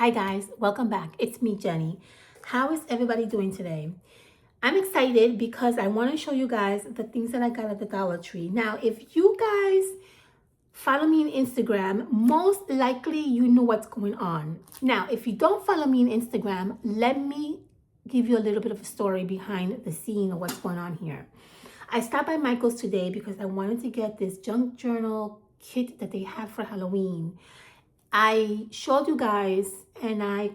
Hi guys, welcome back. It's me, Jenny. How is everybody doing today? I'm excited because I want to show you guys the things that I got at the Dollar Tree. Now, if you guys follow me on Instagram, most likely you know what's going on. Now, if you don't follow me on Instagram, let me give you a little bit of a story behind the scene of what's going on here. I stopped by Michael's today because I wanted to get this junk journal kit that they have for Halloween. I showed you guys and I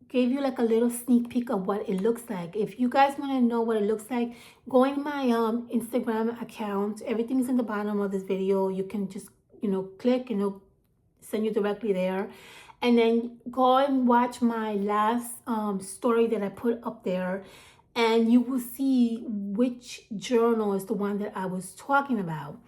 gave you like a little sneak peek of what it looks like. If you guys want to know what it looks like, go in my Instagram account. Everything's in the bottom of this video. You can just click and it'll send you directly there, and then go and watch my last story that I put up there, and you will see which journal is the one that I was talking about.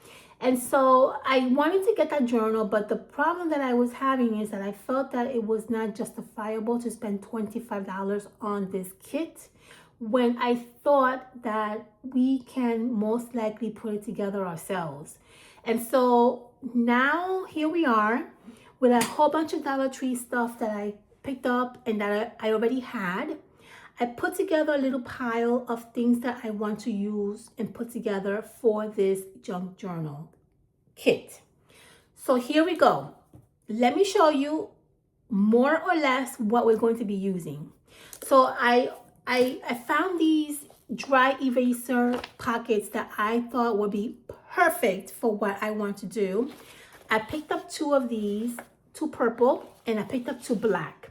And so I wanted to get that journal, but the problem that I was having is that I felt that it was not justifiable to spend $25 on this kit when I thought that we can most likely put it together ourselves. And so now here we are with a whole bunch of Dollar Tree stuff that I picked up and that I already had. I put together a little pile of things that I want to use and put together for this junk journal kit. So here we go. Let me show you more or less what we're going to be using. So I found these dry eraser pockets that I thought would be perfect for what I want to do. I picked up two of these, two purple, and I picked up two black.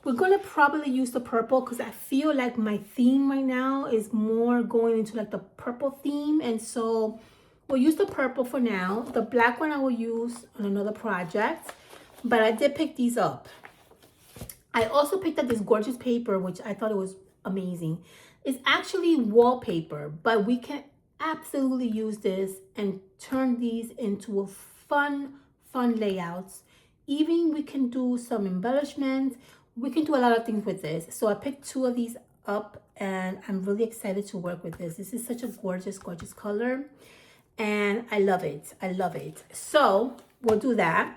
We're gonna probably use the purple because I feel like my theme right now is more going into like the purple theme, and so we'll use the purple for now. The black one I will use on another project, but I did pick these up. I also picked up this gorgeous paper, which I thought it was amazing. It's actually wallpaper, but we can absolutely use this and turn these into a fun layouts. Even we can do some embellishments. We can do a lot of things with this. So I picked two of these up and I'm really excited to work with this. This is such a gorgeous color and I love it. I love it. So we'll do that.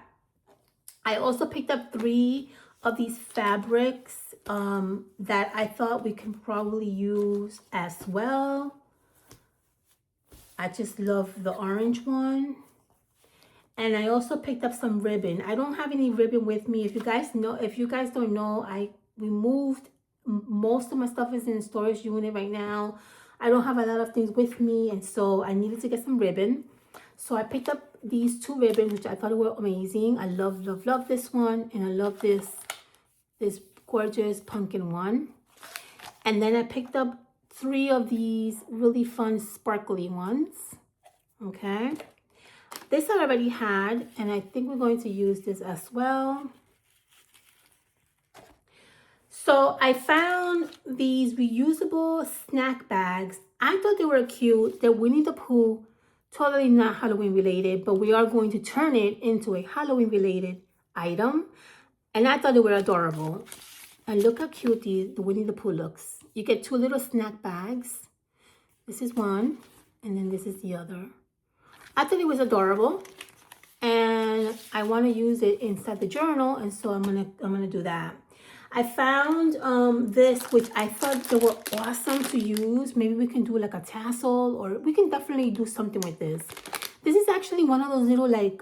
I also picked up three of these fabrics that I thought we can probably use as well. I just love the orange one. And I also picked up some ribbon. I don't have any ribbon with me. If you guys don't know, I removed most of my stuff is in the storage unit right now. I don't have a lot of things with me, and so I needed to get some ribbon. So I picked up these two ribbons, which I thought were amazing. I love this one, and I love this gorgeous pumpkin one. And then I picked up three of these really fun sparkly ones. Okay. This I already had, and I think we're going to use this as well. So I found these reusable snack bags. I thought they were cute. They're Winnie the Pooh, totally not Halloween related, but we are going to turn it into a Halloween related item. And I thought they were adorable. And look how cute the Winnie the Pooh looks. You get two little snack bags. This is one, and then this is the other. I thought it was adorable, and I want to use it inside the journal, and so I'm gonna do that. I found this, which I thought they were awesome to use. Maybe we can do like a tassel, or we can definitely do something with this. This is actually one of those little like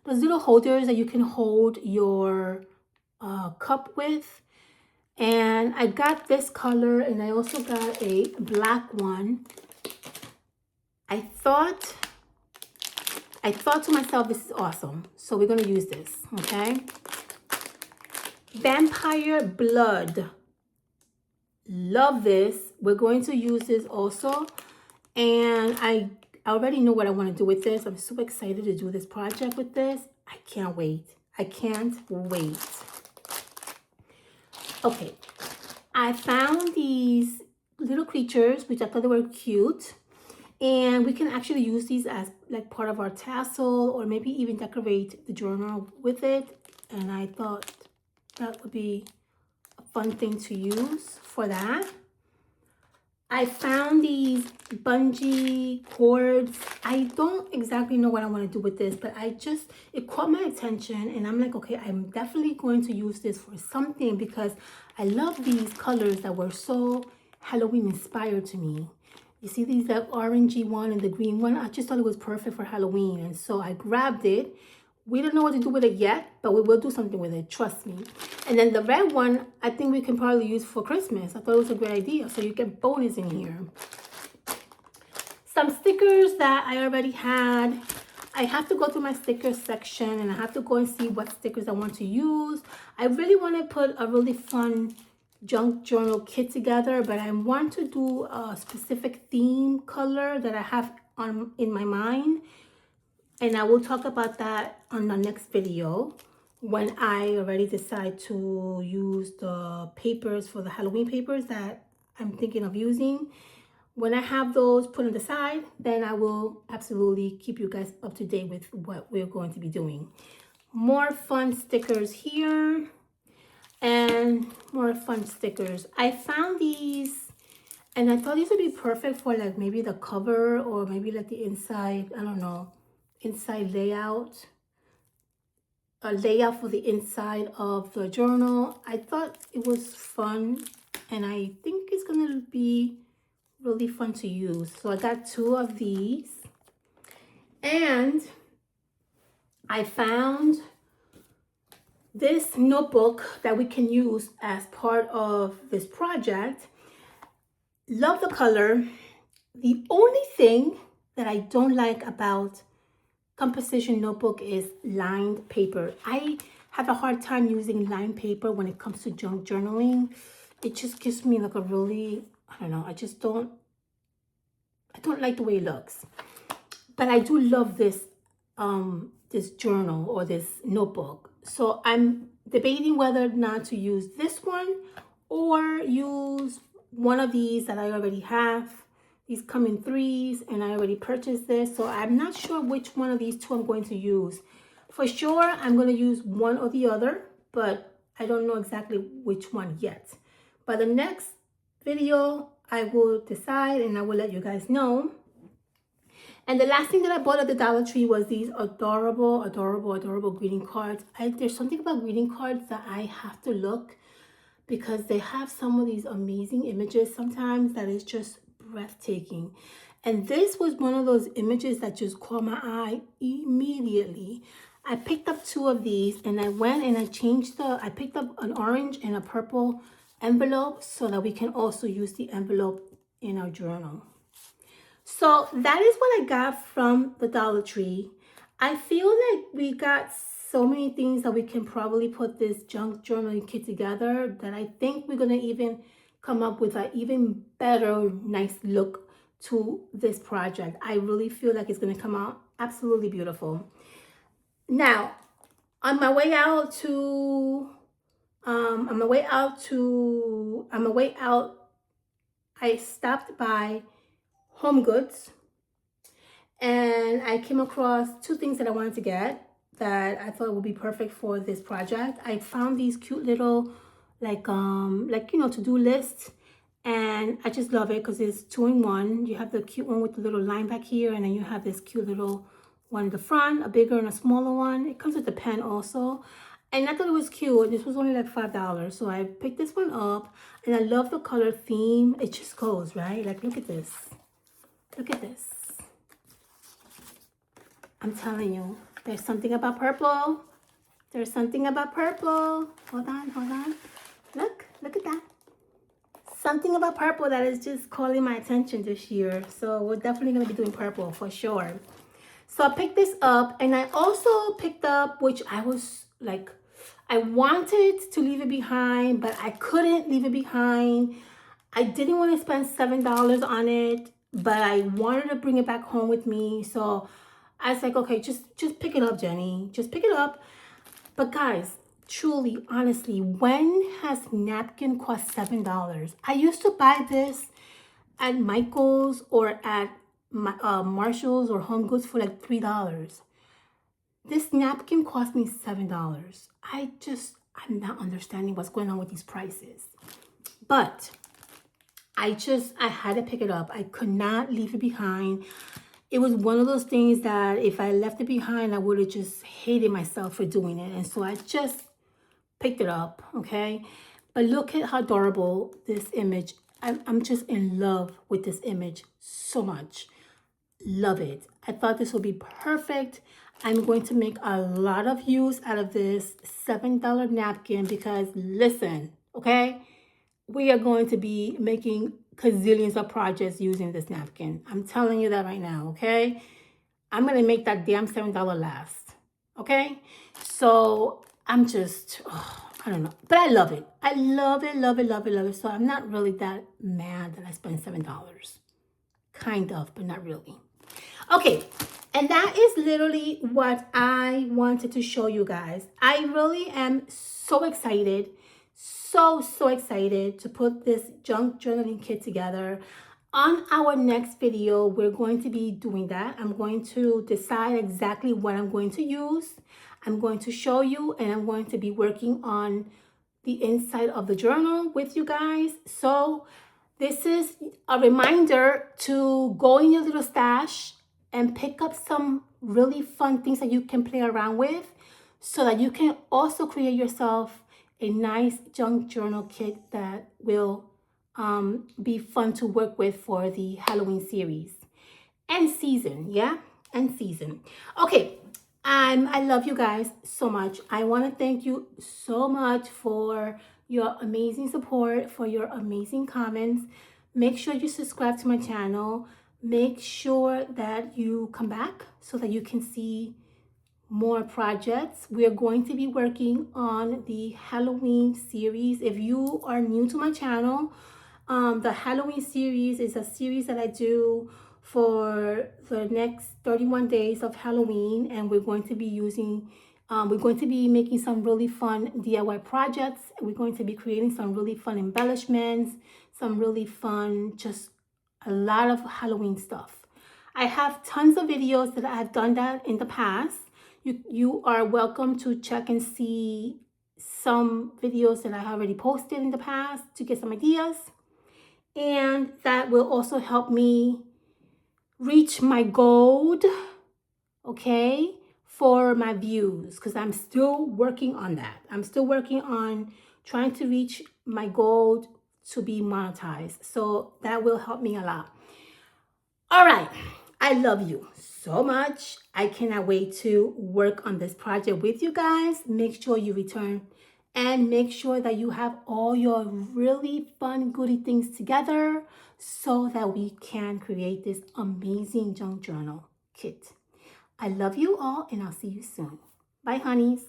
those little holders that you can hold your cup with. And I got this color, and I also got a black one. I thought to myself, this is awesome. So we're going to use this, okay? Vampire Blood. Love this. We're going to use this also. And I already know what I want to do with this. I'm so excited to do this project with this. I can't wait. I can't wait. Okay. I found these little creatures, which I thought they were cute. And we can actually use these as like part of our tassel, or maybe even decorate the journal with it. And I thought that would be a fun thing to use for that. I found these bungee cords. I don't exactly know what I want to do with this, but it caught my attention and I'm like, okay, I'm definitely going to use this for something because I love these colors that were so Halloween inspired to me. You see these, that orangey one and the green one? I just thought it was perfect for Halloween. And so I grabbed it. We don't know what to do with it yet, but we will do something with it, trust me. And then the red one, I think we can probably use for Christmas. I thought it was a great idea. So you get bonus in here. Some stickers that I already had. I have to go through my stickers section and I have to go and see what stickers I want to use. I really want to put a really fun junk journal kit together, but I want to do a specific theme color that I have in my mind. And I will talk about that on the next video when I already decide to use the papers for the Halloween papers that I'm thinking of using. When I have those put on the side, then I will absolutely keep you guys up to date with what we're going to be doing. More fun stickers here and more fun stickers. I found these and I thought these would be perfect for like maybe the cover or maybe like the inside, I don't know, inside layout, a layout for the inside of the journal. I thought it was fun and I think it's gonna be really fun to use. So I got 2 of these and I found this notebook that we can use as part of this project. Love the color. The only thing that I don't like about composition notebook is lined paper. I have a hard time using lined paper when it comes to junk journaling. It just gives me like a really, I don't know, I don't like the way it looks. But I do love this this journal or this notebook. So I'm debating whether or not to use this one or use one of these that I already have. These come in 3s and I already purchased this. So I'm not sure which one of these 2 I'm going to use. For sure, I'm going to use one or the other, but I don't know exactly which one yet. By the next video, I will decide and I will let you guys know. And the last thing that I bought at the Dollar Tree was these adorable, adorable, adorable greeting cards. There's something about greeting cards that I have to look because they have some of these amazing images sometimes that is just breathtaking. And this was one of those images that just caught my eye immediately. I picked up 2 of these and I went and I picked up an orange and a purple envelope so that we can also use the envelope in our journal. So that is what I got from the Dollar Tree. I feel like we got so many things that we can probably put this junk journaling kit together that I think we're going to even come up with an even better, nice look to this project. I really feel like it's going to come out absolutely beautiful. Now, on my way out, I stopped by Home Goods and I came across 2 things that I wanted to get that I thought would be perfect for this project. I found these cute little like you know, to-do lists, and I just love it because it's 2 in 1. You have the cute one with the little line back here, and then you have this cute little one in the front, a bigger and a smaller one. It comes with the pen also. And I thought it was cute. This was only like $5. So I picked this one up and I love the color theme. It just goes, right? Like, look at this. Look at this. I'm telling you, there's something about purple. There's something about purple. Hold on, hold on. Look at that. Something about purple that is just calling my attention this year. So we're definitely going to be doing purple for sure. So I picked this up and I also picked up, which I was like, I wanted to leave it behind, but I couldn't leave it behind. I didn't want to spend $7 on it, but I wanted to bring it back home with me. So I was like, okay, just pick it up, Jenny. Just pick it up. But guys, truly, honestly, when has napkin cost $7? I used to buy this at Michael's or at Marshall's or Home Goods for like $3. This napkin cost me $7. I'm not understanding what's going on with these prices. But I had to pick it up. I could not leave it behind. It was one of those things that if I left it behind, I would have just hated myself for doing it. And so I just picked it up, okay? But look at how adorable this image. I'm just in love with this image so much. Love it. I thought this would be perfect. I'm going to make a lot of use out of this $7 napkin because listen, okay? We are going to be making gazillions of projects using this napkin. I'm telling you that right now, okay? I'm going to make that damn $7 last, okay? So I'm just, oh, I don't know. But I love it. I love it, love it, love it, love it. So I'm not really that mad that I spent $7. Kind of, but not really. Okay, and that is literally what I wanted to show you guys. I really am so excited, so excited to put this junk journaling kit together. On our next video, we're going to be doing that. I'm going to decide exactly what I'm going to use. I'm going to show you, and I'm going to be working on the inside of the journal with you guys. So this is a reminder to go in your little stash and pick up some really fun things that you can play around with so that you can also create yourself a nice junk journal kit that will be fun to work with for the Halloween series and season, yeah? And season. Okay, I love you guys so much. I want to thank you so much for your amazing support, for your amazing comments. Make sure you subscribe to my channel. Make sure that you come back so that you can see more projects. We are going to be working on the Halloween series. If you are new to my channel, the Halloween series is a series that I do for the next 31 days of Halloween, and we're going to be making some really fun DIY projects. We're going to be creating some really fun embellishments, some really fun, just a lot of Halloween stuff. I have tons of videos that I've done that in the past. You are welcome to check and see some videos that I have already posted in the past to get some ideas. And that will also help me reach my goal, okay, for my views, because I'm still working on that. I'm still working on trying to reach my goal to be monetized. So that will help me a lot. All right. I love you so much. I cannot wait to work on this project with you guys. Make sure you return and make sure that you have all your really fun, goody things together so that we can create this amazing junk journal kit. I love you all, and I'll see you soon. Bye, honeys.